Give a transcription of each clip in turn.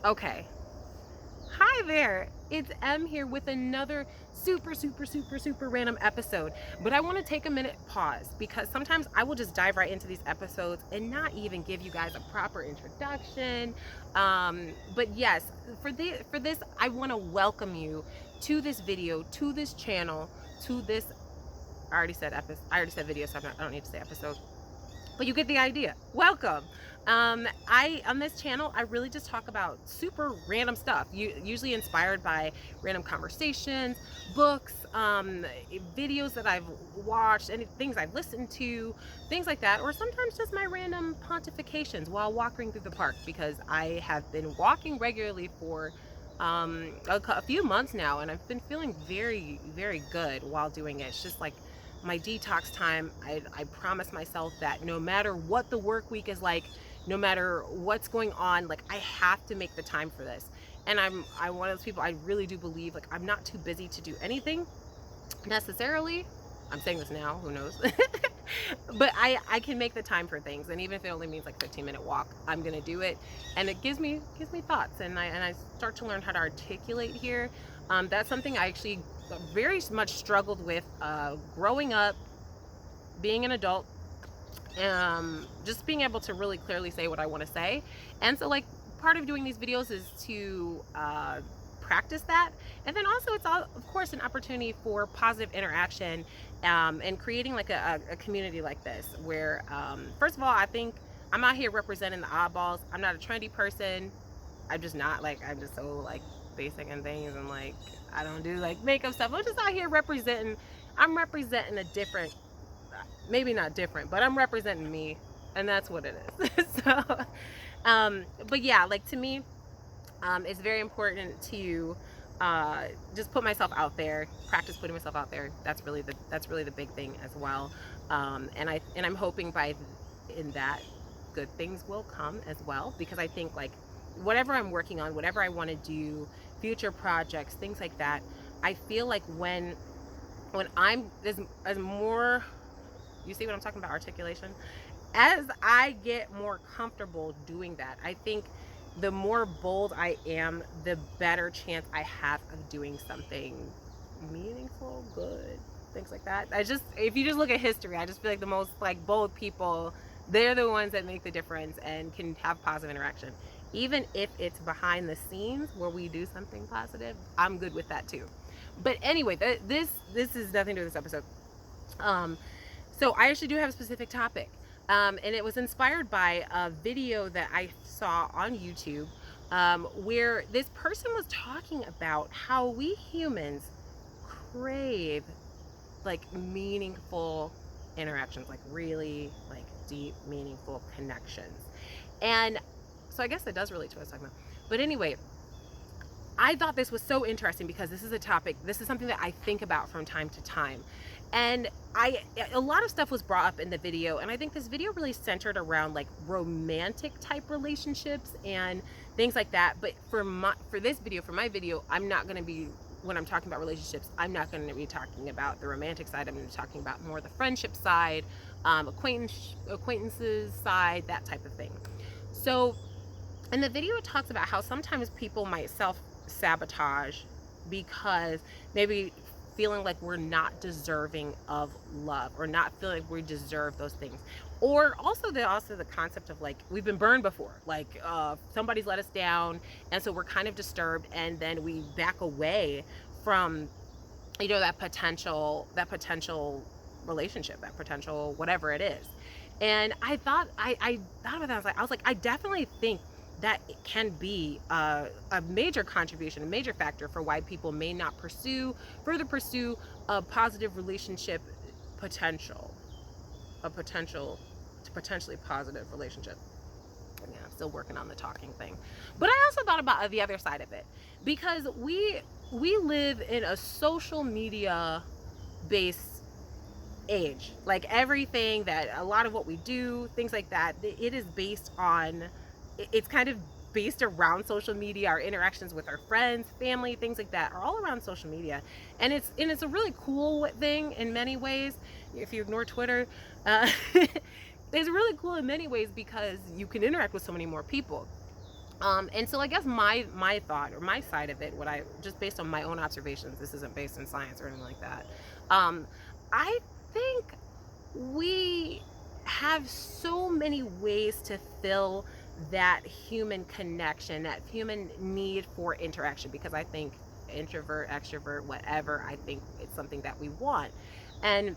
Okay. Hi there. It's Em here with another super random episode. But I want to take a minute pause because sometimes I will just dive right into these episodes and not even give you guys a proper introduction. But yes, for this I want to welcome you to this video, to this channel, to this I already said episode. I already said video, so I don't need to say episode, but you get the idea. Welcome. I on this channel I really just talk about super random stuff, usually inspired by random conversations, books, videos that I've watched, and things I've listened to, things like that, or sometimes just my random pontifications while walking through the park, because I have been walking regularly for a few months now, and I've been feeling very good while doing it. It's just like my detox time. I promise myself that no matter what the work week is like, no matter what's going on, like I have to make the time for this. And I'm one of those people, I really do believe like I'm not too busy to do anything necessarily. I'm saying this now, who knows? But I can make the time for things, and even if it only means like 15-minute walk, I'm gonna do it. And it gives me thoughts, and I start to learn how to articulate here. That's something I actually very much struggled with growing up, being an adult, just being able to really clearly say what I want to say. And so like part of doing these videos is to practice that. And then also it's all, of course, an opportunity for positive interaction, and creating like a community like this where, first of all, I think I'm out here representing the oddballs. I'm not a trendy person. I'm just not, like, I'm just so like basic and things, and like I don't do like makeup stuff. I'm just out here representing. I'm representing a different, maybe not different, but I'm representing me, and that's what it is. So, but yeah, like to me, it's very important to just put myself out there, practice putting myself out there. That's really the big thing as well. And I'm hoping by in that good things will come as well, because I think like whatever I'm working on, whatever I want to do, future projects, things like that, I feel like when I'm as more, you see what I'm talking about, articulation, as I get more comfortable doing that, I think the more bold I am, the better chance I have of doing something meaningful, good, things like that. If you just look at history, I just feel like the most like bold people, they're the ones that make the difference and can have positive interaction. Even if it's behind the scenes where we do something positive, I'm good with that too. But anyway, this is nothing to do with this episode. Um, so I actually do have a specific topic. And it was inspired by a video that I saw on YouTube, where this person was talking about how we humans crave like meaningful interactions, like really like deep, meaningful connections. And so I guess that does relate to what I was talking about. But anyway, I thought this was so interesting because this is a topic, this is something that I think about from time to time. And a lot of stuff was brought up in the video, and I think this video really centered around like romantic type relationships and things like that. But for this video, for my video, I'm not going to be, when I'm talking about relationships, I'm not going to be talking about the romantic side. I'm going to be talking about more the friendship side, acquaintances side, that type of thing. So in the video, it talks about how sometimes people might self-sabotage because maybe feeling like we're not deserving of love, or not feeling like we deserve those things. Or also the concept of like we've been burned before, like somebody's let us down, and so we're kind of disturbed, and then we back away from, that potential relationship, that potential whatever it is. And I thought about that. I was like, I definitely think that it can be a major contribution, a major factor for why people may not further pursue a positive relationship potential, a potential to potentially positive relationship. Yeah, I'm still working on the talking thing. But I also thought about the other side of it, because we live in a social media based age. Like everything, that a lot of what we do, things like that, it is based on, it's kind of based around social media. Our interactions with our friends, family, things like that are all around social media. And it's a really cool thing in many ways, if you ignore Twitter. It's really cool in many ways because you can interact with so many more people. And so I guess my thought or my side of it, what I just based on my own observations, this isn't based in science or anything like that. Um, I think we have so many ways to fill that human connection, that human need for interaction, because I think introvert, extrovert, whatever, I think it's something that we want. And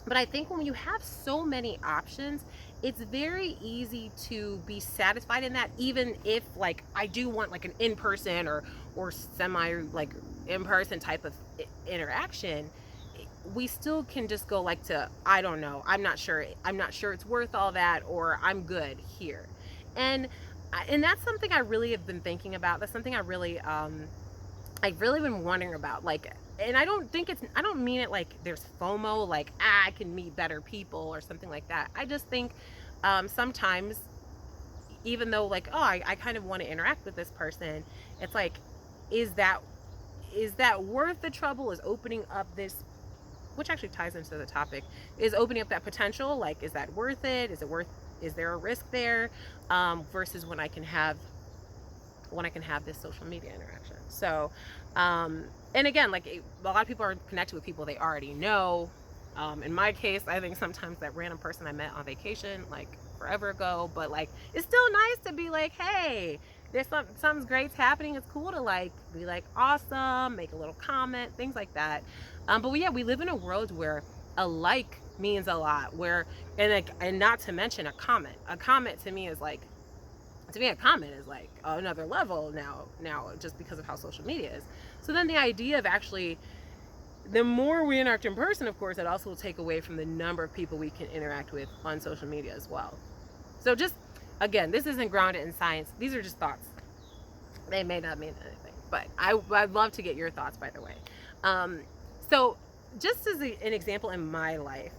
but I think when you have so many options, it's very easy to be satisfied in that, even if like I do want like an in-person or semi like in-person type of interaction, we still can just go like to, I don't know, I'm not sure it's worth all that, or I'm good here. And and that's something I really have been thinking about. That's something I've really been wondering about, like, and I don't think it's, I don't mean it like there's FOMO, like, I can meet better people or something like that. I just think sometimes, even though like, oh, I kind of want to interact with this person, it's like, is that is that worth the trouble? Is opening up this, which actually ties into the topic, is opening up that potential, like, is that worth it? Is it worth, is there a risk there, versus when I can have this social media interaction. So, and again, like a lot of people are connected with people they already know. In my case, I think sometimes that random person I met on vacation, like forever ago, but like it's still nice to be like, hey, there's something's great's happening. It's cool to like be like awesome, make a little comment, things like that. But yeah, we live in a world where a like means a lot. Where and not to mention a comment. A comment to me is like, to me a comment is like another level now, just because of how social media is. So then the idea of actually, the more we interact in person, of course, it also will take away from the number of people we can interact with on social media as well. So just, again, this isn't grounded in science, these are just thoughts. They may not mean anything, but I'd love to get your thoughts, by the way. So just as an example in my life,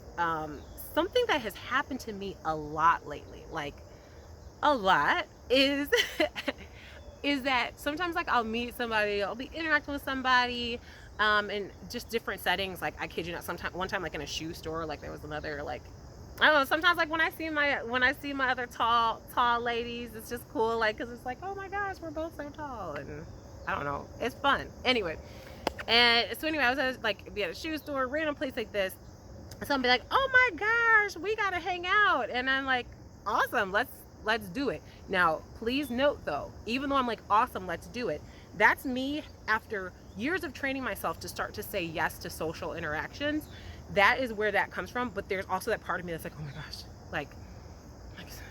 something that has happened to me a lot lately, like a lot, is is that sometimes like I'll meet somebody, I'll be interacting with somebody, in just different settings. Like I kid you not, sometime one time like in a shoe store, like there was another like, I don't know, sometimes like when I see my other tall ladies, it's just cool, like, because it's like, oh my gosh, we're both so tall, and I don't know, it's fun. Anyway, and so anyway, I was at like be at a shoe store, random place like this. Somebody like, oh my gosh, we gotta hang out, and I'm like, awesome, let's do it. Now, please note though, even though I'm like, awesome, let's do it, that's me after years of training myself to start to say yes to social interactions. That is where that comes from. But there's also that part of me that's like, oh my gosh, like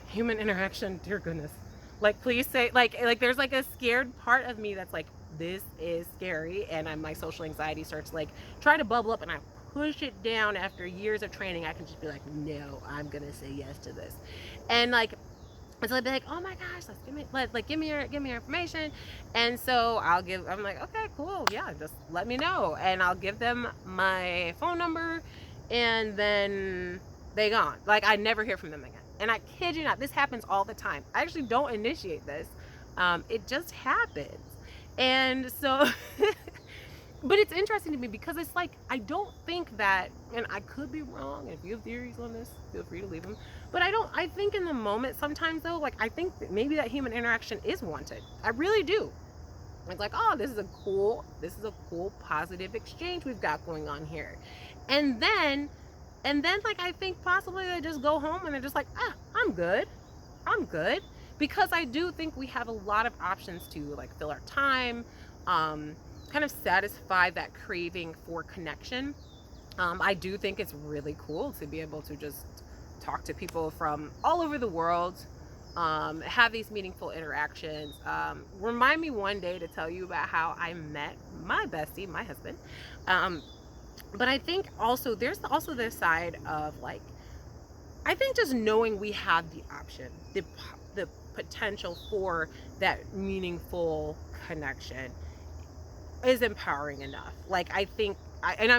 human interaction, dear goodness, like please say, like there's like a scared part of me that's like, this is scary, and I'm, my social anxiety starts like try to bubble up, and I push it down. After years of training, I can just be like, no, I'm gonna say yes to this. And like, so I'd be like, oh my gosh, give me your information. And so I'm like, okay, cool, yeah, just let me know. And I'll give them my phone number, and then they gone. Like I never hear from them again. And I kid you not, this happens all the time. I actually don't initiate this. It just happens. And so but it's interesting to me because it's like, I don't think that, and I could be wrong, and if you have theories on this, feel free to leave them, but I think in the moment sometimes though, like I think that maybe that human interaction is wanted. I really do. It's like, oh, this is a cool positive exchange we've got going on here. And then like I think possibly they just go home and they're just like, ah, I'm good, because I do think we have a lot of options to like fill our time, kind of satisfy that craving for connection. I do think it's really cool to be able to just talk to people from all over the world, have these meaningful interactions. Remind me one day to tell you about how I met my bestie, my husband. But I think also there's also this side of like, I think just knowing we have the option, the potential for that meaningful connection is empowering enough. Like I think, and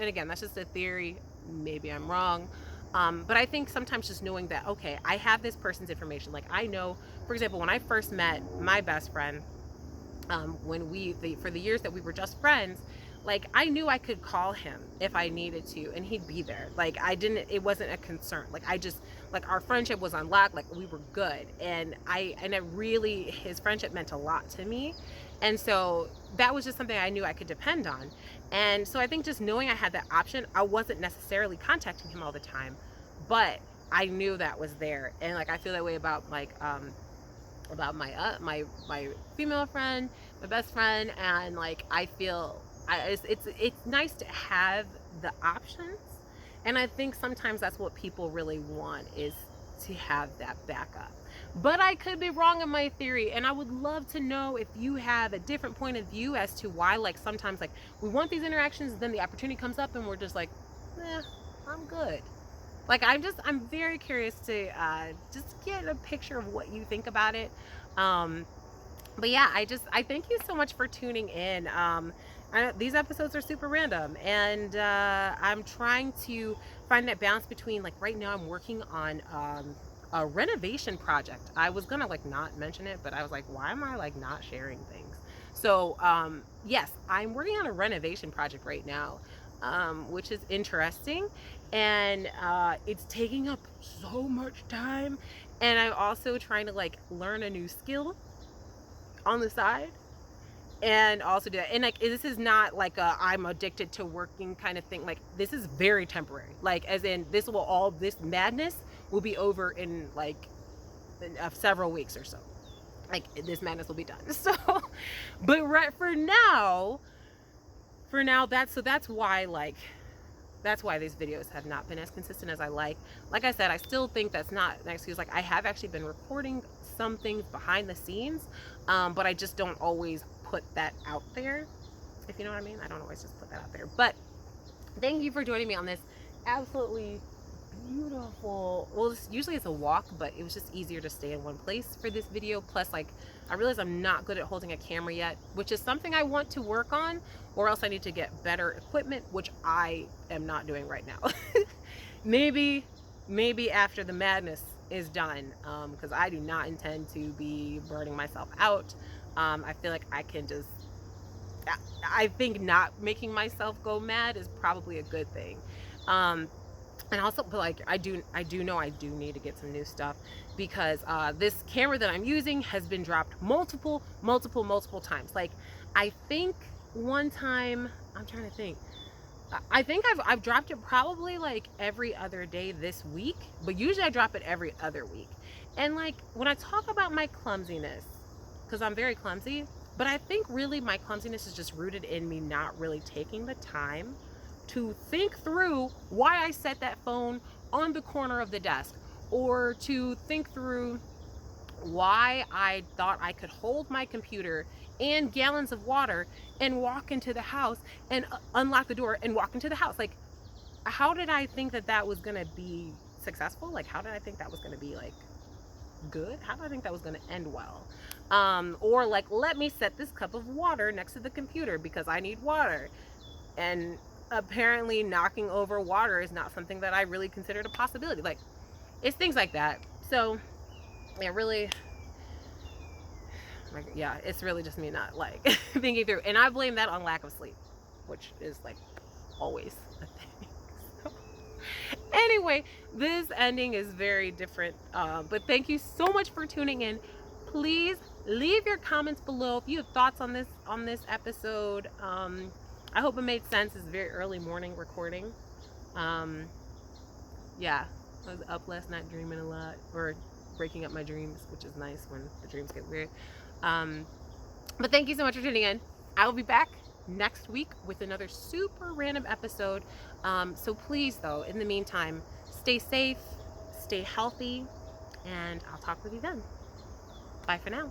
again, that's just a theory, maybe I'm wrong, but I think sometimes just knowing that, okay, I have this person's information. Like I know, for example, when I first met my best friend, for the years that we were just friends, Like, I knew I could call him if I needed to and he'd be there. Like, it wasn't a concern. Like, like, our friendship was on lock. Like, we were good. And it really, his friendship meant a lot to me. And so that was just something I knew I could depend on. And so I think just knowing I had that option, I wasn't necessarily contacting him all the time, but I knew that was there. And like, I feel that way about like, about my female friend, my best friend, and like, I feel it's nice to have the options, and I think sometimes that's what people really want, is to have that backup. But I could be wrong in my theory, and I would love to know if you have a different point of view as to why, like, sometimes like we want these interactions, then the opportunity comes up and we're just like, I'm good. Like, I'm very curious to just get a picture of what you think about it. Um, but yeah, I thank you so much for tuning in. These episodes are super random, and I'm trying to find that balance between, like, right now I'm working on a renovation project. I was gonna like not mention it, but I was like, why am I like not sharing things? So yes, I'm working on a renovation project right now, which is interesting, and it's taking up so much time. And I'm also trying to like learn a new skill on the side and also do that. And like, this is not like a I'm addicted to working kind of thing. Like, this is very temporary. Like, as in, this madness will be over in like several weeks or so. Like, this madness will be done. So, but right for now, that's why, like, that's why these videos have not been as consistent as I like. Like I said, I still think that's not an excuse. Like, I have actually been recording some things behind the scenes, but I just don't always put that out there, if you know what I mean. I don't always just put that out there. But thank you for joining me on this absolutely beautiful, well, usually it's a walk, but it was just easier to stay in one place for this video. Plus, like, I realize I'm not good at holding a camera yet, which is something I want to work on, or else I need to get better equipment, which I am not doing right now. maybe after the madness is done, because I do not intend to be burning myself out. I feel like I can just, I think not making myself go mad is probably a good thing. And also, but like, I do know I do need to get some new stuff, because this camera that I'm using has been dropped multiple times. Like, I think one time, I'm trying to think, I think I've dropped it probably like every other day this week, but usually I drop it every other week. And like, when I talk about my clumsiness, because I'm very clumsy, but I think really my clumsiness is just rooted in me not really taking the time to think through why I set that phone on the corner of the desk, or to think through why I thought I could hold my computer and gallons of water and walk into the house and unlock the door and walk into the house. Like, how did I think that that was gonna be successful? Like, how did I think that was gonna be like good? How did I think that was gonna end well? Or like, let me set this cup of water next to the computer because I need water. And apparently knocking over water is not something that I really considered a possibility. Like, it's things like that. So it really, like, yeah, it's really just me not like thinking through, and I blame that on lack of sleep, which is like always a thing. So, anyway, this ending is very different, but thank you so much for tuning in. Please leave your comments below if you have thoughts on this episode. I hope it made sense. It's very early morning recording. Yeah, I was up last night dreaming a lot, or breaking up my dreams, which is nice when the dreams get weird. But thank you so much for tuning in. I will be back next week with another super random episode. So please, though, in the meantime, stay safe, stay healthy, and I'll talk with you then. Bye for now.